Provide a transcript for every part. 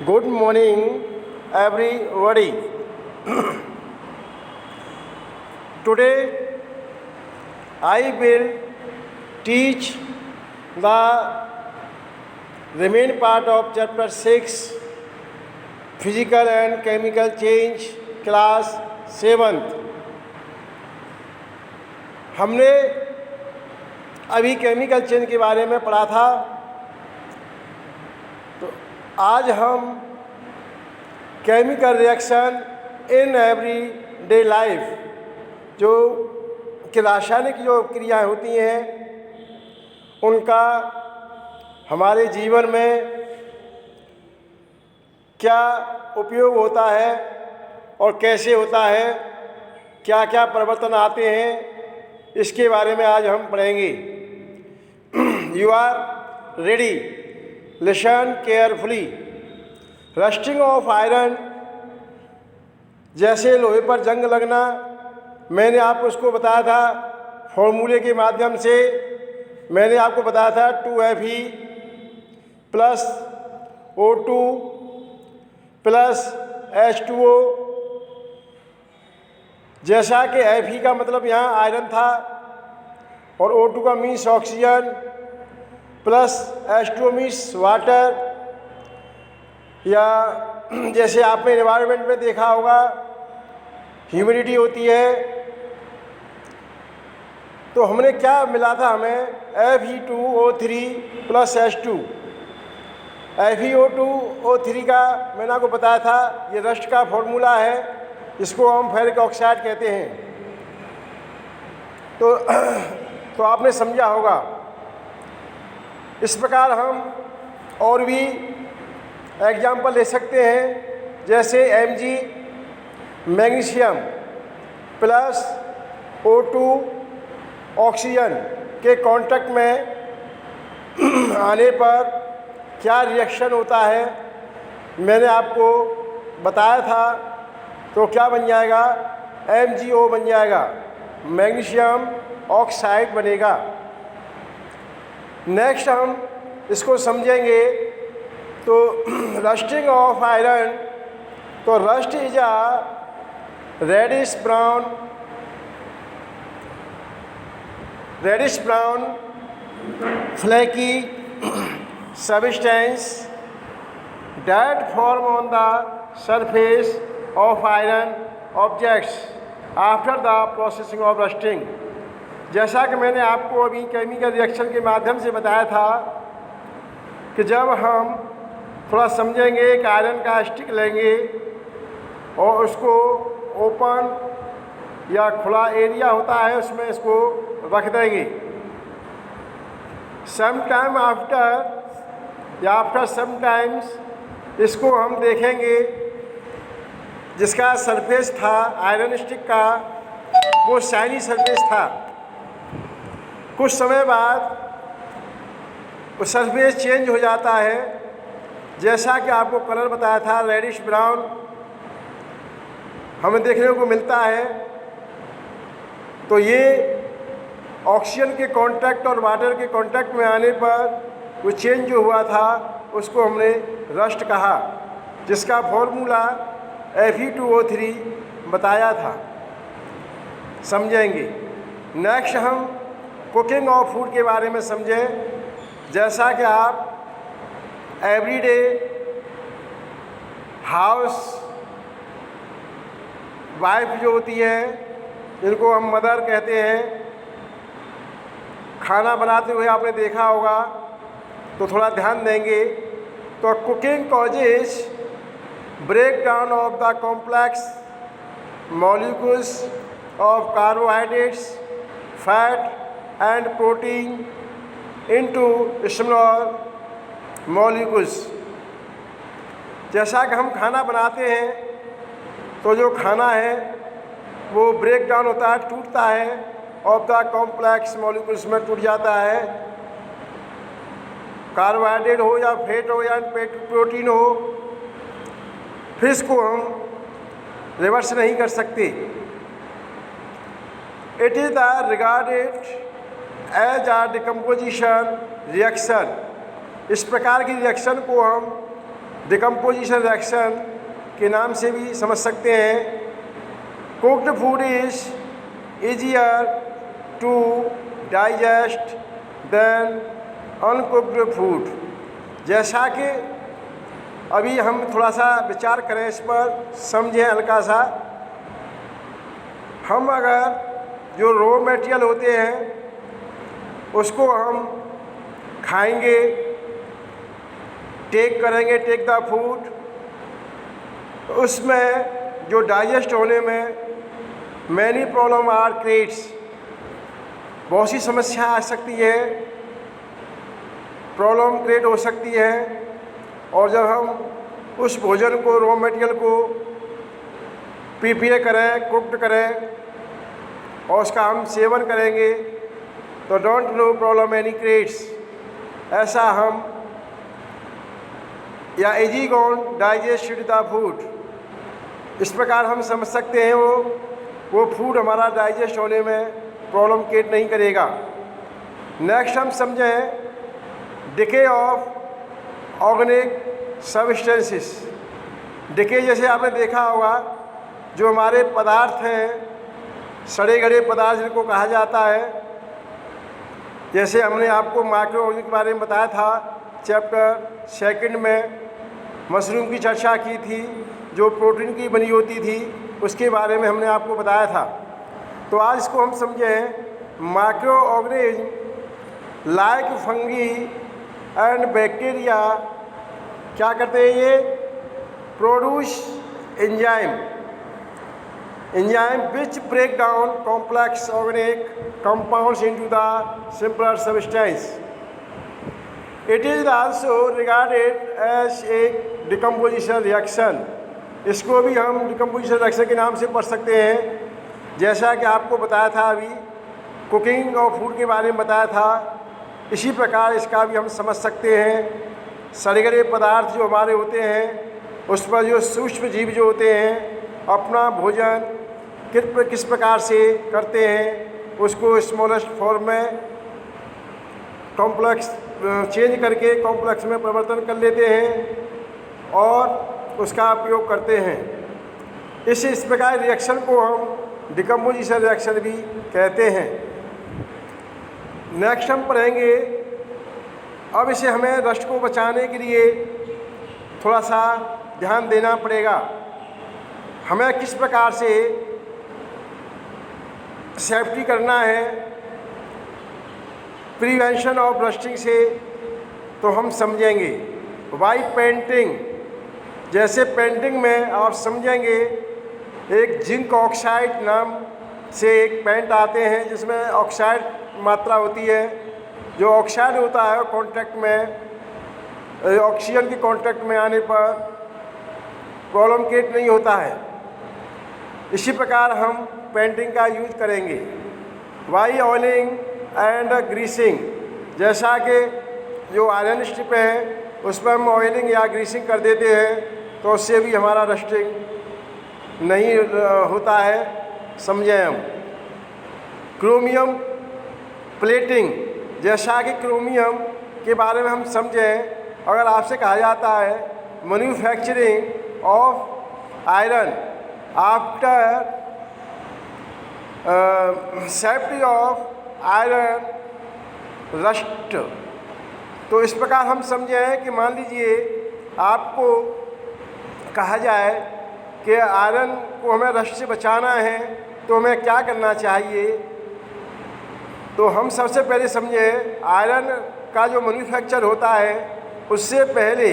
Good morning, everybody. Today, I will teach the remaining part of Chapter 6, Physical and Chemical Change, Class 7th. हमने अभी chemical change के बारे में पढ़ा था, तो आज हम chemical reaction in every day life जो कि रासायनिक जो क्रियाएं होती हैं उनका हमारे जीवन में क्या उपयोग होता है और कैसे होता है, क्या क्या परिवर्तन आते हैं, इसके बारे में आज हम पढ़ेंगे। You are ready? Listen carefully. Rusting of iron, जैसे लोहे पर जंग लगना, मैंने आपको उसको बताया था फॉर्मूले के माध्यम से। मैंने आपको बताया था 2Fe plus O2 plus H2O। जैसा कि Fe का मतलब यहाँ आयरन था और O2 का means oxygen plus H2O means water, या जैसे आपने एनवायरनमेंट में देखा होगा ह्यूमिडिटी होती है, तो हमने क्या मिला था, हमें Fe2O3 प्लस H2। FeO2O3 का मैंने आपको बताया था, ये रस्ट का फॉर्मूला है, इसको हम फेरिक ऑक्साइड कहते हैं। तो आपने समझा होगा। इस प्रकार हम और भी एग्जाम्पल ले सकते हैं, जैसे Mg magnesium plus O2 oxygen के कांटेक्ट में आने पर क्या रिएक्शन होता है, मैंने आपको बताया था। तो क्या बन जाएगा? MgO बन जाएगा, मैग्नीशियम ऑक्साइड बनेगा। नेक्स्ट हम इसको समझेंगे। तो रस्टिंग ऑफ आयरन, तो rust is a reddish brown flaky substance that form on the surface of iron objects after the processing of rusting। जैसा कि मैंने आपको अभी केमिकल रिएक्शन के माध्यम से बताया था कि जब हम थोड़ा समझेंगे कि आयरन का स्टिक लेंगे और उसको ओपन या खुला एरिया होता है उसमें इसको रख देंगे। सम टाइम आफ्टर या आफ्टर सम टाइम्स इसको हम देखेंगे, जिसका सरफेस था आयरन स्टिक का वो शाइनी सरफेस था। कुछ समय बाद वो सरफेस चेंज हो जाता है, जैसा कि आपको कलर बताया था रेडिश ब्राउन हमें देखने को मिलता है। तो ये ऑक्सीजन के कांटेक्ट और वाटर के कांटेक्ट में आने पर वो चेंज जो हुआ था उसको हमने रस्ट कहा, जिसका फॉर्मूला Fe2O3 बताया था। समझेंगे। नेक्स्ट हम कुकिंग ऑफ फूड के बारे में समझें। जैसा कि आप एवरीडे हाउस वाइफ जो होती हैं, जिनको हम मदर कहते हैं, खाना बनाते हुए आपने देखा होगा, तो थोड़ा ध्यान देंगे। तो cooking causes break down of the complex molecules of carbohydrates fat and protein into small molecules. जैसा कि हम खाना बनाते हैं तो जो खाना है वो ब्रेक डाउन होता है, टूटता है, ऑफ द कॉम्प्लेक्स मॉलिक्यूल्स में टूट जाता है। कार्बोहाइड्रेट हो या फैट हो या प्रोटीन हो, फिर इसको हम रिवर्स नहीं कर सकते। It is the regarded as a decomposition reaction. इस प्रकार की रिएक्शन को हम डिकम्पोजिशन रिएक्शन के नाम से भी समझ सकते हैं। Cooked food is easier to digest than uncooked food. जैसा कि अभी हम थोड़ा सा विचार करें इस पर, समझें हल्का सा। हम अगर जो रॉ मटेरियल होते हैं उसको हम खाएंगे, टेक करेंगे, टेक द फूड, उसमें जो डाइजेस्ट होने में मैनी प्रॉब्लम आर क्रिएट्स, बहुत सी समस्या आ सकती है, प्रॉब्लम क्रिएट हो सकती है। और जब हम उस भोजन को, रॉ मटेरियल को प्रिपेयर करें, कुक्ड करें और उसका हम सेवन करेंगे तो don't know problem any creates, ऐसा हम या easy gone digest the food, इस प्रकार हम समझ सकते हैं वो फूड हमारा डाइजेस्ट होने में प्रॉब्लम क्रिएट नहीं करेगा। नेक्स्ट हम समझें decay of organic substances. Decay जैसे आपने देखा होगा, जो हमारे पदार्थ हैं, सड़े गले पदार्थ जिनको कहा जाता है, जैसे हमने आपको माइक्रो ऑर्गेनिज्म के बारे में बताया था चैप्टर 2 में, मशरूम की चर्चा की थी जो प्रोटीन की बनी होती थी, उसके बारे में हमने आपको बताया था। तो आज इसको हम समझें micro organism like fungi and bacteria क्या करते हैं, ये produce enzyme which break down complex organic compounds into the simpler substance. It is also regarded as a decomposition reaction. इसको भी हम डिकम्पोजिशन रिएक्शन के नाम से पढ़ सकते हैं। जैसा कि आपको बताया था, अभी कुकिंग और फूड के बारे में बताया था, इसी प्रकार इसका भी हम समझ सकते हैं। सड़े गले पदार्थ जो हमारे होते हैं, उस पर जो सूक्ष्म जीव जो होते हैं अपना भोजन किस प्रकार से करते हैं, उसको स्मॉलेस्ट फॉर्म में कॉम्प्लेक्स चेंज करके कॉम्प्लेक्स में परिवर्तन कर लेते हैं और उसका उपयोग करते हैं। इस प्रकार रिएक्शन को हम डिकम्पोजिशन रिएक्शन भी कहते हैं। नेक्स्ट हम पढ़ेंगे, अब इसे हमें रस्ट को बचाने के लिए थोड़ा सा ध्यान देना पड़ेगा। हमें किस प्रकार से सेफ्टी करना है प्रिवेंशन ऑफ रस्टिंग से, तो हम समझेंगे। वाइट पेंटिंग, जैसे पेंटिंग में आप समझेंगे एक जिंक ऑक्साइड नाम से एक पेंट आते हैं जिसमें ऑक्साइड मात्रा होती है। जो ऑक्साइड होता है कांटेक्ट में, ऑक्सीजन के कांटेक्ट में आने पर प्रॉब्लम क्रिएट नहीं होता है। इसी प्रकार हम पेंटिंग का यूज करेंगे। वाई ऑयलिंग एंड ग्रीसिंग, जैसा कि जो आयरन स्ट्रिप है उस पर हम ऑयलिंग या ग्रीसिंग कर देते हैं तो उससे भी हमारा रस्टिंग नहीं होता है, समझें हम। क्रोमियम प्लेटिंग, जैसा कि क्रोमियम के बारे में हम समझें, अगर आपसे कहा जाता है manufacturing of iron after safety of iron rust, तो इस प्रकार हम समझें कि मान लीजिए आपको कहा जाए कि आयरन को हमें रस्ट से बचाना है तो हमें क्या करना चाहिए। तो हम सबसे पहले समझे आयरन का जो मैन्युफैक्चर होता है उससे पहले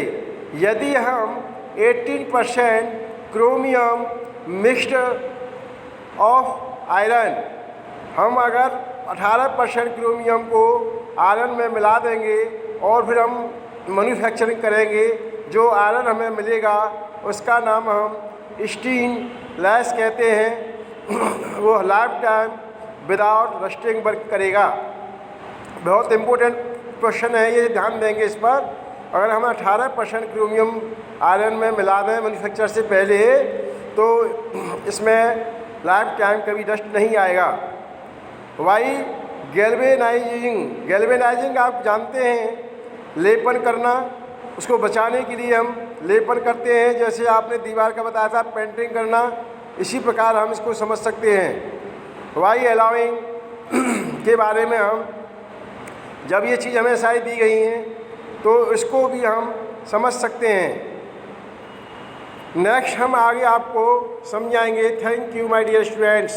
यदि हम 18% क्रोमियम मिक्स्ड ऑफ आयरन, हम अगर 18% क्रोमियम को आयरन में मिला देंगे और फिर हम मैन्युफैक्चरिंग करेंगे, जो आयरन हमें मिलेगा उसका नाम हम स्टेनलेस कहते हैं। वो life time without rusting work करेगा। बहुत इम्पोर्टेंट क्वेश्चन है ये, ध्यान देंगे इस पर। अगर हम 18% क्रोमियम आयरन में मिला दें मैन्युफैक्चर से पहले तो इसमें लाइफ टाइम कभी डस्ट नहीं आएगा। वाई गैल्वेनाइजिंग, गैल्वेनाइजिंग आप जानते हैं लेपन करना, उसको बचाने के लिए हम लेपन करते हैं। जैसे आपने दीवार का बताया था पेंटिंग करना, इसी प्रकार हम इसको समझ सकते हैं। वाई अलाउइंग के बारे में हम जब ये चीज़ हमें सारी दी गई हैं तो इसको भी हम समझ सकते हैं। नेक्स्ट हम आगे आपको समझाएंगे। Thank you my dear students.